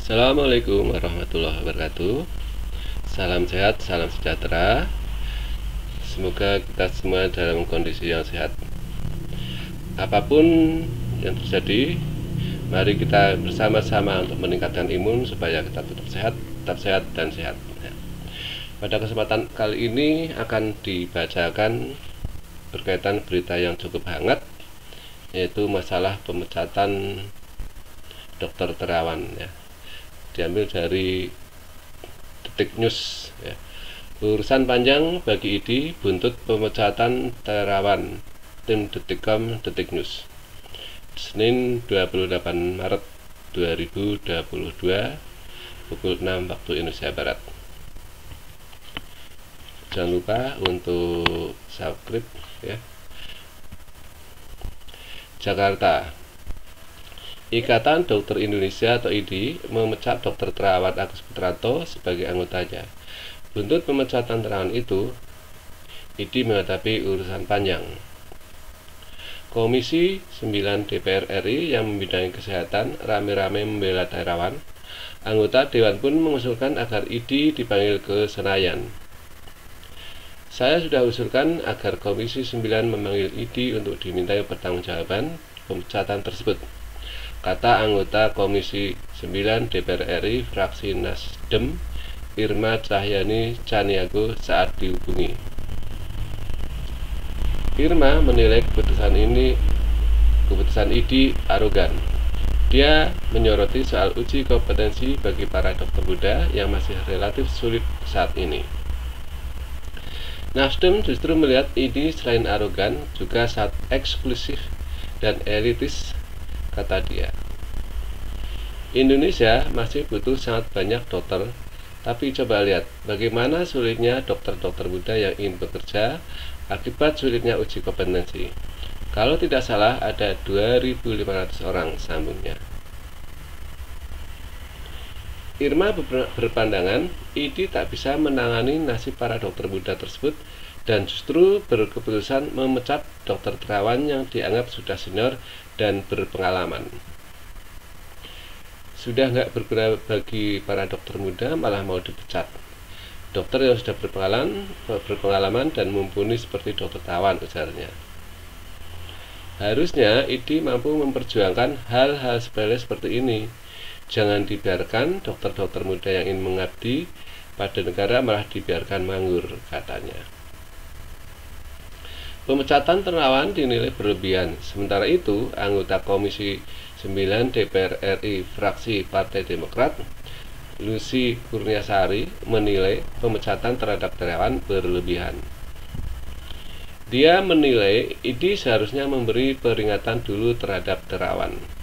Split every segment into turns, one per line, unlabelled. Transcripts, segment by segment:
Assalamualaikum warahmatullahi wabarakatuh. Salam sehat, salam sejahtera. Semoga kita semua dalam kondisi yang sehat. Apapun yang terjadi, mari kita bersama-sama untuk meningkatkan imun supaya kita tetap sehat dan sehat. Pada kesempatan kali ini akan dibacakan berkaitan berita yang cukup hangat, yaitu masalah pemecatan Dr. Terawan, ya. Diambil dari Detik News, ya. Urusan panjang bagi ID, buntut pemecatan Terawan. Tim Detikcom, Detik News. Senin 28 Maret 2022 pukul 6 waktu Indonesia Barat. Jangan lupa untuk subscribe, ya. Jakarta. Ikatan Dokter Indonesia atau IDI memecat Dr. Terawan Agus Putranto sebagai anggotanya. Buntut pemecatan Terawan itu, IDI menghadapi urusan panjang. Komisi 9 DPR RI yang membidangi kesehatan rame-rame membela Terawan. Anggota Dewan pun mengusulkan agar IDI dipanggil ke Senayan. Saya sudah usulkan agar Komisi 9 memanggil IDI untuk dimintai pertanggungjawaban pemecatan tersebut, kata anggota Komisi 9 DPR RI fraksi Nasdem Irma Cahyani Caniago saat dihubungi. Irma menilai keputusan IDI arogan. Dia menyoroti soal uji kompetensi bagi para dokter muda yang masih relatif sulit saat ini. Nasdem justru melihat IDI selain arogan juga sangat eksklusif dan elitis, kata dia. Indonesia masih butuh sangat banyak dokter, tapi coba lihat bagaimana sulitnya dokter-dokter muda yang ingin bekerja akibat sulitnya uji kompetensi. Kalau tidak salah ada 2.500 orang, sambungnya. Irma berpandangan IDI tak bisa menangani nasib para dokter muda tersebut dan justru berkeputusan memecat Dr. Terawan yang dianggap sudah senior dan berpengalaman. Sudah nggak berguna bagi para dokter muda, malah mau dipecat. Dokter yang sudah berpengalaman dan mumpuni seperti Dr. Terawan, ujarnya. Harusnya IDI mampu memperjuangkan hal-hal sepele seperti ini. Jangan dibiarkan dokter-dokter muda yang ingin mengabdi pada negara malah dibiarkan manggur, katanya. Pemecatan Terawan dinilai berlebihan. Sementara itu, anggota Komisi 9 DPR RI fraksi Partai Demokrat, Lucy Kurniasari, menilai pemecatan terhadap Terawan berlebihan. Dia menilai IDI seharusnya memberi peringatan dulu terhadap Terawan.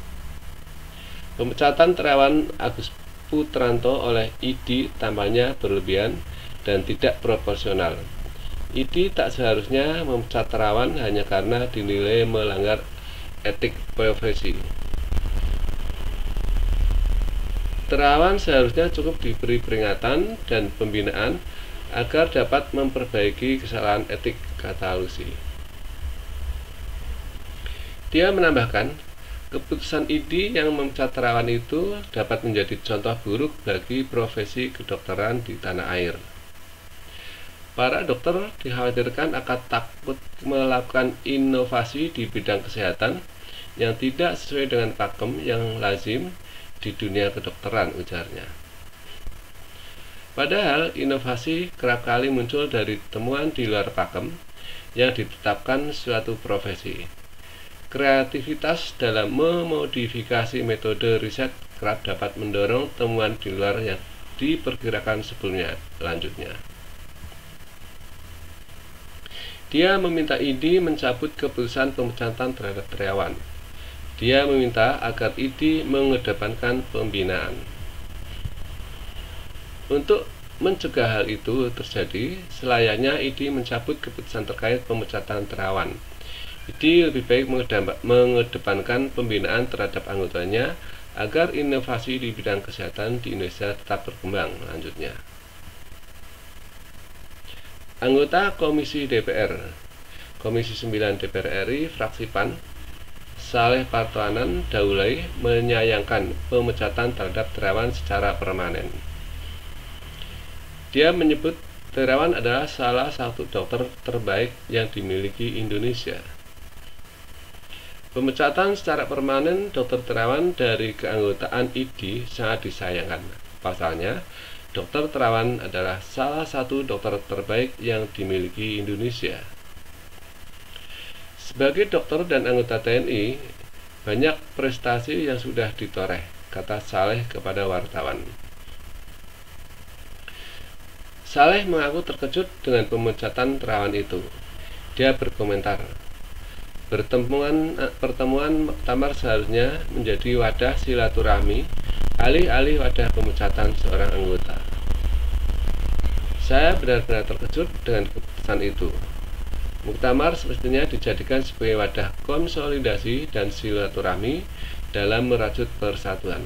Pemecatan Terawan Agus Putranto oleh IDI tampaknya berlebihan dan tidak proporsional. IDI tak seharusnya memecat Terawan hanya karena dinilai melanggar etik profesi. Terawan seharusnya cukup diberi peringatan dan pembinaan agar dapat memperbaiki kesalahan etik, kata Lucy. Dia menambahkan, keputusan IDI yang memecat Terawan itu dapat menjadi contoh buruk bagi profesi kedokteran di tanah air. Para dokter dikhawatirkan akan takut melakukan inovasi di bidang kesehatan yang tidak sesuai dengan pakem yang lazim di dunia kedokteran, ujarnya. Padahal inovasi kerap kali muncul dari temuan di luar pakem yang ditetapkan suatu profesi. Kreativitas dalam memodifikasi metode riset kerap dapat mendorong temuan di luar yang diperkirakan sebelumnya, lanjutnya. Dia meminta IDI mencabut keputusan pemecatan terhadap Terawan. Dia meminta agar IDI mengedepankan pembinaan. Untuk mencegah hal itu terjadi, selayaknya IDI mencabut keputusan terkait pemecatan Terawan. IDI lebih baik mengedepankan pembinaan terhadap anggotanya agar inovasi di bidang kesehatan di Indonesia tetap berkembang, lanjutnya. Anggota Komisi 9 DPR RI fraksi PAN Saleh Partoanan Daulay menyayangkan pemecatan terhadap Terawan secara permanen. Dia menyebut Terawan adalah salah satu dokter terbaik yang dimiliki Indonesia. Pemecatan secara permanen Dr. Terawan dari keanggotaan ID sangat disayangkan. Pasalnya, Dr. Terawan adalah salah satu dokter terbaik yang dimiliki Indonesia. Sebagai dokter dan anggota TNI, banyak prestasi yang sudah ditoreh, kata Saleh kepada wartawan. Saleh mengaku terkejut dengan pemecatan Terawan itu. Dia berkomentar, pertemuan muktamar seharusnya menjadi wadah silaturahmi, alih-alih wadah pemecatan seorang anggota. Saya benar-benar terkejut dengan keputusan itu. Muktamar semestinya dijadikan sebagai wadah konsolidasi dan silaturahmi dalam merajut persatuan.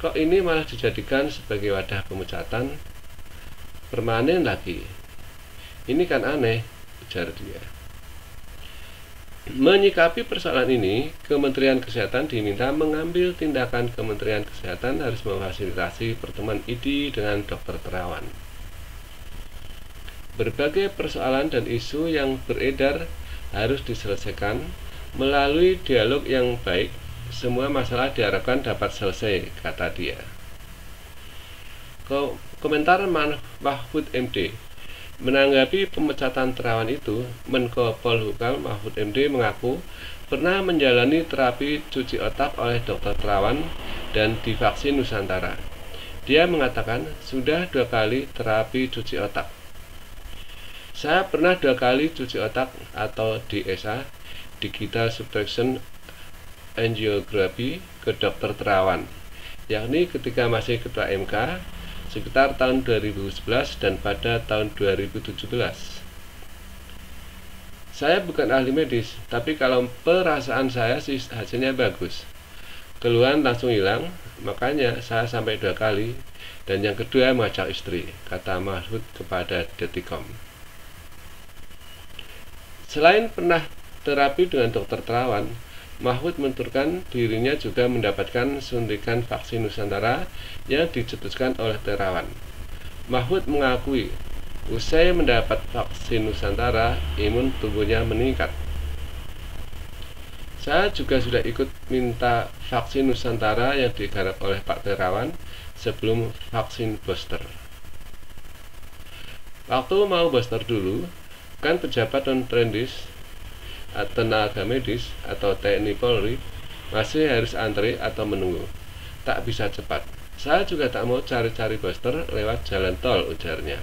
Kok ini malah dijadikan sebagai wadah pemecatan permanen lagi? Ini kan aneh, ujar dia. Menyikapi persoalan ini, Kementerian Kesehatan diminta mengambil tindakan. Kementerian Kesehatan harus memfasilitasi pertemuan ID dengan Dr. Terawan. Berbagai persoalan dan isu yang beredar harus diselesaikan melalui dialog yang baik. Semua masalah diharapkan dapat selesai, kata dia. Komentar Mahfud MD. Menanggapi pemecatan Terawan itu, Menko Polhukam Mahfud MD mengaku pernah menjalani terapi cuci otak oleh Dr. Terawan dan divaksin Nusantara. Dia mengatakan sudah 2 kali terapi cuci otak. Saya pernah 2 kali cuci otak atau DSA, Digital Subtraction Angiography, ke Dr. Terawan, yakni ketika masih Ketua MK sekitar tahun 2011 dan pada tahun 2017. Saya bukan ahli medis, tapi kalau perasaan saya sih hasilnya bagus. Keluhan langsung hilang, makanya saya sampai 2 kali, dan yang kedua mengajak istri, kata Mahfud kepada Detikom. Selain pernah terapi dengan Dr. Terawan, Mahfud menuturkan dirinya juga mendapatkan suntikan vaksin Nusantara yang dicetuskan oleh Terawan. Mahfud mengakui, usai mendapat vaksin Nusantara, imun tubuhnya meningkat. Saya juga sudah ikut minta vaksin Nusantara yang digarap oleh Pak Terawan sebelum vaksin booster. Waktu mau booster dulu, kan pejabat non-trendis, tenaga medis atau TNI Polri masih harus antri atau menunggu. Tak bisa cepat. Saya juga tak mau cari-cari booster lewat jalan tol, ujarnya.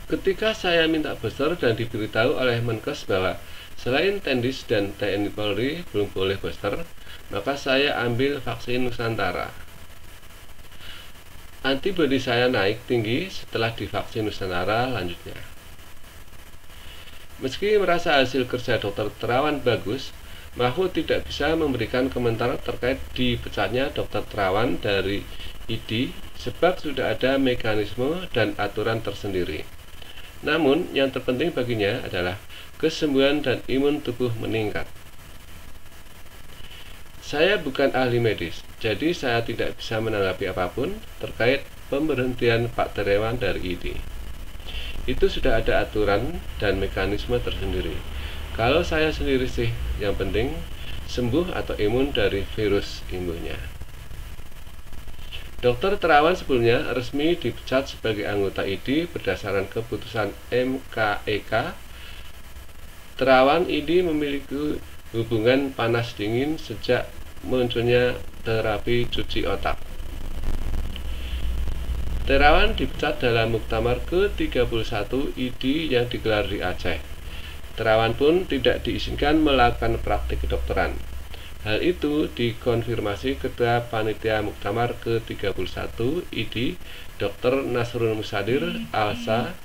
Ketika saya minta booster dan diberitahu oleh Menkes bahwa selain Tendis dan TNI Polri belum boleh booster, maka saya ambil vaksin Nusantara. Antibodi saya naik tinggi setelah divaksin Nusantara, lanjutnya. Meski merasa hasil kerja Dr. Terawan bagus, Mahfud tidak bisa memberikan komentar terkait dipecatnya Dr. Terawan dari ID sebab sudah ada mekanisme dan aturan tersendiri. Namun, yang terpenting baginya adalah kesembuhan dan imun tubuh meningkat. Saya bukan ahli medis, jadi saya tidak bisa menanggapi apapun terkait pemberhentian Pak Terawan dari ID. Itu sudah ada aturan dan mekanisme tersendiri. Kalau saya sendiri sih, yang penting sembuh atau imun dari virus imunnya. Dr. Terawan sebelumnya resmi dipecat sebagai anggota ID berdasarkan keputusan MKEK. Terawan ID memiliki hubungan panas dingin sejak munculnya terapi cuci otak. Terawan dipecat dalam muktamar ke-31 ID yang digelar di Aceh. Terawan pun tidak diizinkan melakukan praktik kedokteran. Hal itu dikonfirmasi Ketua Panitia Muktamar ke-31 ID, Dr. Nasrul Musadir Alsa.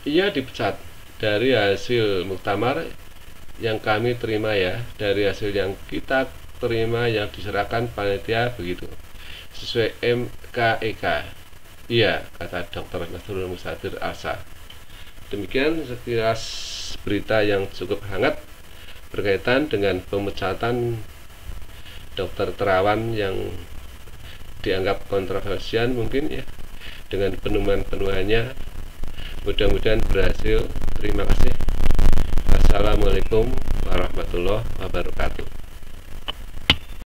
Ia dipecat dari hasil muktamar yang kami terima ya, dari hasil yang kita terima yang diserahkan panitia begitu, sesuai MKEK. Iya, kata Dr. Nasrul Musadir Alsa. Demikian sekilas berita yang cukup hangat berkaitan dengan pemecatan Dokter Terawan yang dianggap kontroversial mungkin ya, dengan penemuan-penemuannya. Mudah-mudahan berhasil. Terima kasih. Assalamualaikum warahmatullahi wabarakatuh.